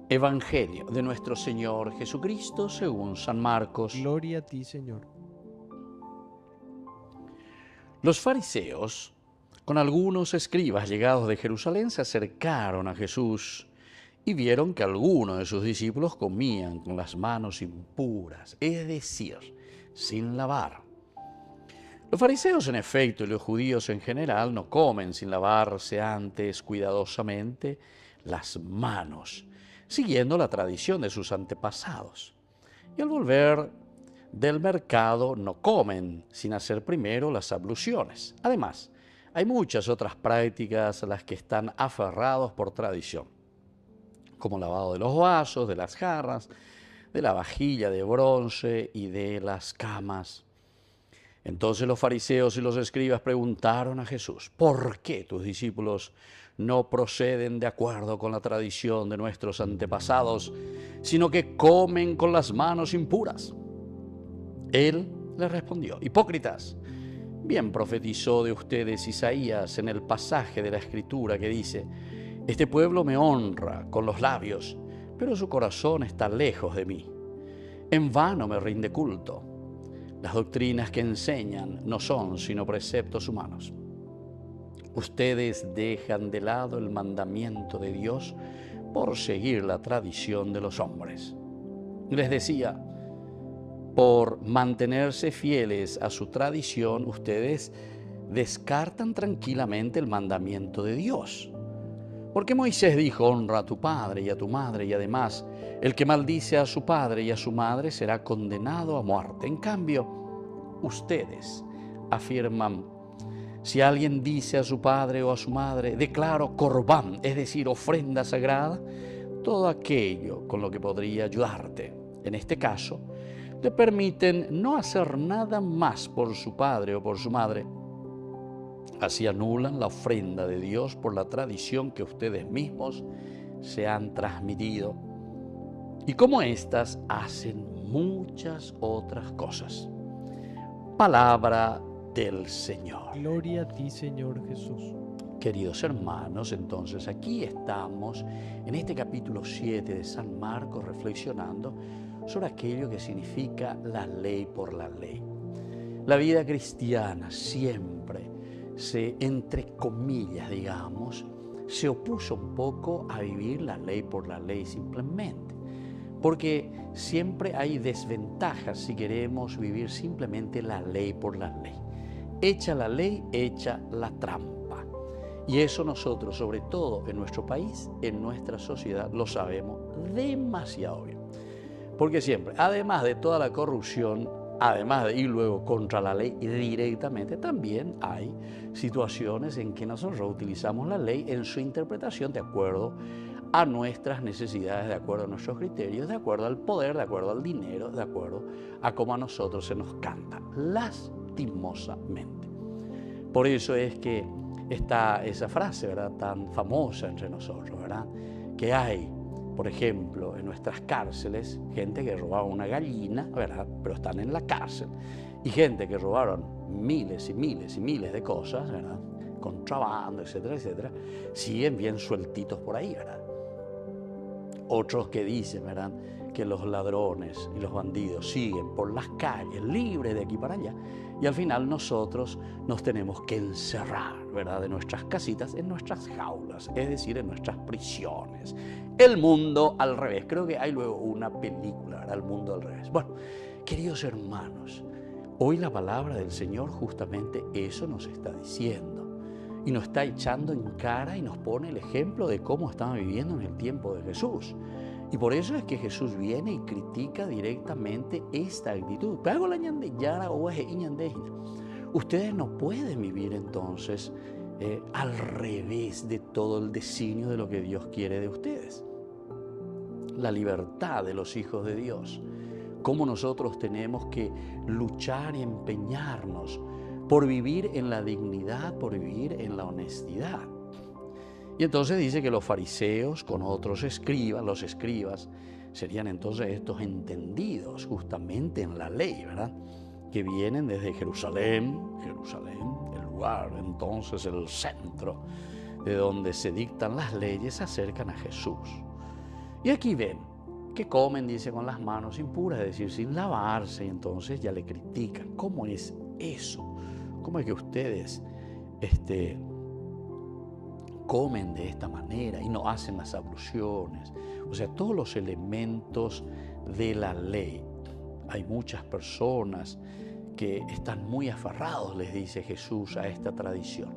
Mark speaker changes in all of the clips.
Speaker 1: Evangelio de nuestro Señor Jesucristo según San Marcos.
Speaker 2: Gloria a ti, Señor.
Speaker 1: Los fariseos, con algunos escribas llegados de Jerusalén, se acercaron a Jesús y vieron que algunos de sus discípulos comían con las manos impuras, es decir, sin lavar. Los fariseos, en efecto, y los judíos en general, no comen sin lavarse antes cuidadosamente las manos, siguiendo la tradición de sus antepasados. Y al volver del mercado no comen sin hacer primero las abluciones. Además, hay muchas otras prácticas a las que están aferrados por tradición, como lavado de los vasos, de las jarras, de la vajilla de bronce y de las camas. Entonces los fariseos y los escribas preguntaron a Jesús: ¿por qué tus discípulos no proceden de acuerdo con la tradición de nuestros antepasados, sino que comen con las manos impuras? Él les respondió: hipócritas, bien profetizó de ustedes Isaías en el pasaje de la Escritura que dice: este pueblo me honra con los labios, pero su corazón está lejos de mí. En vano me rinde culto. Las doctrinas que enseñan no son sino preceptos humanos. Ustedes dejan de lado el mandamiento de Dios por seguir la tradición de los hombres. Les decía, por mantenerse fieles a su tradición, ustedes descartan tranquilamente el mandamiento de Dios. Porque Moisés dijo: honra a tu padre y a tu madre, y además, el que maldice a su padre y a su madre será condenado a muerte. En cambio, ustedes afirman: si alguien dice a su padre o a su madre, declaro corbán, es decir, ofrenda sagrada, todo aquello con lo que podría ayudarte. En este caso, le permiten no hacer nada más por su padre o por su madre. Así anulan la ofrenda de Dios por la tradición que ustedes mismos se han transmitido. Y como éstas, hacen muchas otras cosas. Palabra del Señor.
Speaker 2: Gloria a ti, Señor Jesús.
Speaker 1: Queridos hermanos, entonces aquí estamos en este capítulo 7 de San Marcos reflexionando sobre aquello que significa la ley por la ley. La vida cristiana siempre entre comillas, digamos, se opuso un poco a vivir la ley por la ley simplemente. Porque siempre hay desventajas si queremos vivir simplemente la ley por la ley. Hecha la ley, hecha la trampa. Y eso nosotros, sobre todo en nuestro país, en nuestra sociedad, lo sabemos demasiado bien. Porque siempre, además de toda la corrupción, además de ir luego contra la ley directamente, también hay situaciones en que nosotros utilizamos la ley en su interpretación de acuerdo a nuestras necesidades, de acuerdo a nuestros criterios, de acuerdo al poder, de acuerdo al dinero, de acuerdo a cómo a nosotros se nos canta, lastimosamente. Por eso es que está esa frase, ¿verdad?, tan famosa entre nosotros, ¿verdad?, que hay, por ejemplo, en nuestras cárceles, gente que robaba una gallina, ¿verdad?, pero están en la cárcel, y gente que robaron miles y miles y miles de cosas, ¿verdad?, contrabando, etcétera, etcétera, siguen bien sueltitos por ahí, ¿verdad? Otros que dicen, ¿verdad?, que los ladrones y los bandidos siguen por las calles libres de aquí para allá, y al final nosotros nos tenemos que encerrar, ¿verdad?, de nuestras casitas en nuestras jaulas, es decir, en nuestras prisiones. El mundo al revés. Creo que hay luego una película, ¿verdad?, El mundo al revés. Bueno, queridos hermanos, hoy la palabra del Señor justamente eso nos está diciendo. Y nos está echando en cara y nos pone el ejemplo de cómo estaban viviendo en el tiempo de Jesús. Y por eso es que Jesús viene y critica directamente esta actitud. Ustedes no pueden vivir entonces al revés de todo el designio de lo que Dios quiere de ustedes. La libertad de los hijos de Dios. Cómo nosotros tenemos que luchar y empeñarnos por vivir en la dignidad, por vivir en la honestidad. Y entonces dice que los fariseos con otros escribas, los escribas, serían entonces estos entendidos justamente en la ley, ¿verdad?, que vienen desde Jerusalén, el lugar, entonces el centro de donde se dictan las leyes, se acercan a Jesús. Y aquí ven que comen, dice, con las manos impuras, es decir, sin lavarse, y entonces ya le critican. ¿Cómo es eso? ¿Cómo es que ustedes comen de esta manera y no hacen las abluciones? O sea, todos los elementos de la ley. Hay muchas personas que están muy aferrados, les dice Jesús, a esta tradición.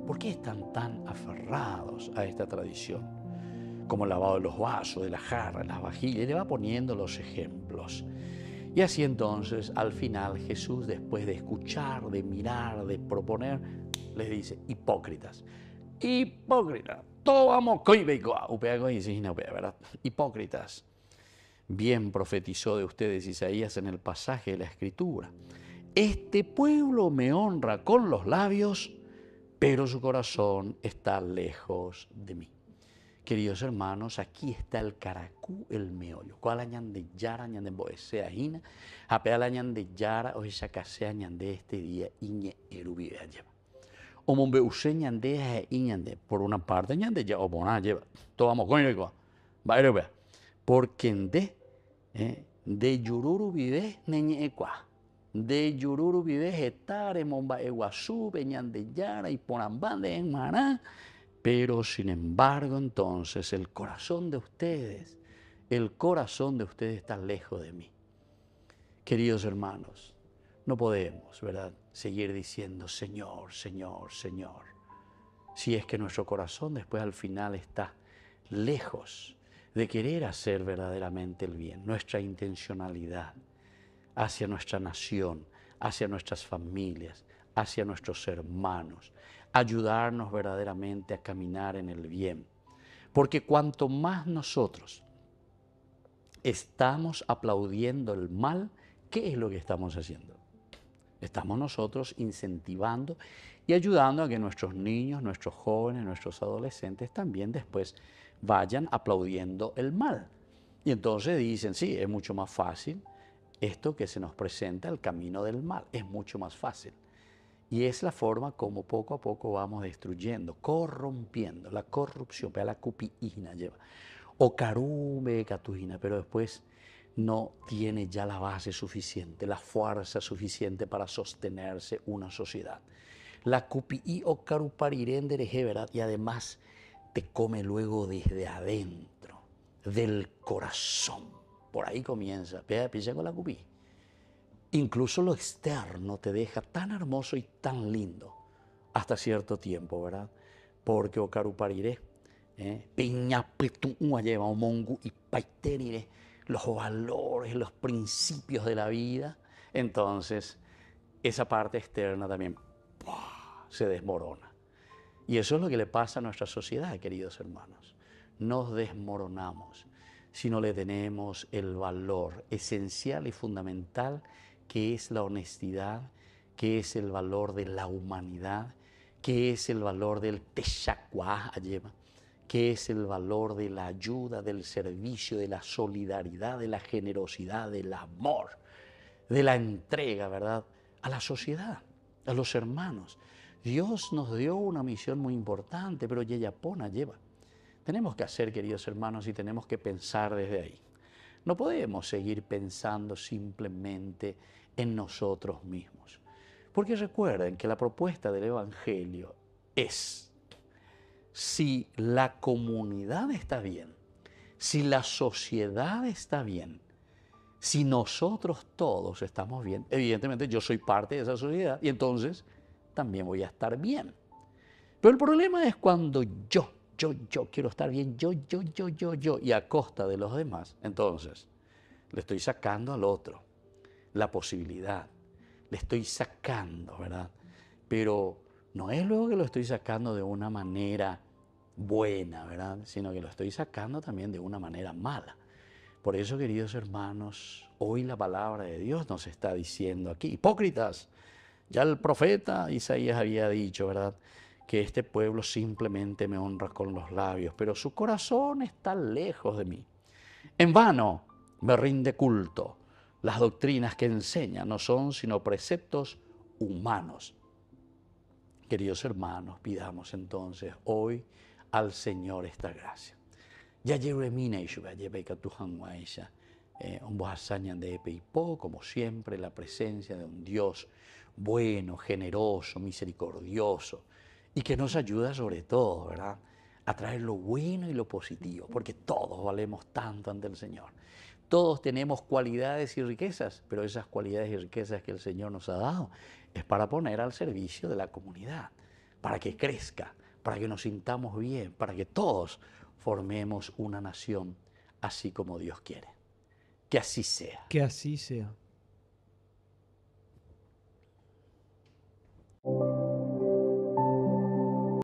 Speaker 1: ¿Por qué están tan aferrados a esta tradición? Como el lavado de los vasos, de las jarras, las vajillas, y le va poniendo los ejemplos. Y así entonces, al final, Jesús, después de escuchar, de mirar, de proponer, les dice: hipócritas. Hipócritas. Todo vamos, ¿verdad? Hipócritas. Bien profetizó de ustedes Isaías en el pasaje de la Escritura. Este pueblo me honra con los labios, pero su corazón está lejos de mí. Queridos hermanos, aquí está el caracú, el meollo. ¿Cuál añan de yara, añan de boesea hina? Apeal añan de yara, o esa casea añan de este día, iñe erubibe lleva. O mombe useñan de iñande, por una parte añan de ya, o bona lleva. Todo vamos con el va a porque de yururu vive neñe equa. De yururu vive getare, momba eguazú, peñan de yara y ponambande en maná. Pero sin embargo, entonces, el corazón de ustedes está lejos de mí. Queridos hermanos, no podemos, ¿verdad?, seguir diciendo Señor, Señor, Señor, si es que nuestro corazón después al final está lejos de querer hacer verdaderamente el bien. Nuestra intencionalidad hacia nuestra nación, hacia nuestras familias, hacia nuestros hermanos, ayudarnos verdaderamente a caminar en el bien. Porque cuanto más nosotros estamos aplaudiendo el mal, ¿qué es lo que estamos haciendo? Estamos nosotros incentivando y ayudando a que nuestros niños, nuestros jóvenes, nuestros adolescentes también después vayan aplaudiendo el mal. Y entonces dicen, sí, es mucho más fácil esto que se nos presenta, el camino del mal, es mucho más fácil. Y es la forma como poco a poco vamos destruyendo, corrompiendo, la corrupción, la cupiina lleva, o carume catujina, pero después no tiene ya la base suficiente, la fuerza suficiente para sostenerse una sociedad. La cupi o caruparirende, ¿verdad? Y además te come luego desde adentro, del corazón. Por ahí comienza, empieza con la cupi. Incluso lo externo te deja tan hermoso y tan lindo hasta cierto tiempo, ¿verdad? Porque o carupariré, piña petuña lleva o mongu y paiterire, los valores, los principios de la vida. Entonces, esa parte externa también se desmorona. Y eso es lo que le pasa a nuestra sociedad, queridos hermanos. Nos desmoronamos si no le tenemos el valor esencial y fundamental que es la honestidad, que es el valor de la humanidad, que es el valor del teshacuá, que es el valor de la ayuda, del servicio, de la solidaridad, de la generosidad, del amor, de la entrega, ¿verdad?, a la sociedad, a los hermanos. Dios nos dio una misión muy importante, pero Yeyapona lleva. Tenemos que hacer, queridos hermanos, y tenemos que pensar desde ahí. No podemos seguir pensando simplemente en nosotros mismos. Porque recuerden que la propuesta del Evangelio es, si la comunidad está bien, si la sociedad está bien, si nosotros todos estamos bien, evidentemente yo soy parte de esa sociedad y entonces también voy a estar bien. Pero el problema es cuando yo quiero estar bien, yo, y a costa de los demás, entonces le estoy sacando al otro la posibilidad, le estoy sacando, ¿verdad? Pero no es luego que lo estoy sacando de una manera buena, ¿verdad?, sino que lo estoy sacando también de una manera mala. Por eso, queridos hermanos, hoy la palabra de Dios nos está diciendo aquí, hipócritas, ya el profeta Isaías había dicho, ¿verdad?, que este pueblo simplemente me honra con los labios, pero su corazón está lejos de mí. En vano me rinde culto. Las doctrinas que enseña no son sino preceptos humanos. Queridos hermanos, pidamos entonces hoy al Señor esta gracia. Ya Jeremina y Shuba Yebeka Tuhanwaisha. Un bohasañan de Epeipo, como siempre, la presencia de un Dios bueno, generoso, misericordioso y que nos ayuda sobre todo, ¿verdad?, a traer lo bueno y lo positivo, porque todos valemos tanto ante el Señor. Todos tenemos cualidades y riquezas, pero esas cualidades y riquezas que el Señor nos ha dado es para poner al servicio de la comunidad, para que crezca, para que nos sintamos bien, para que todos formemos una nación así como Dios quiere. Que así sea.
Speaker 2: Que así sea.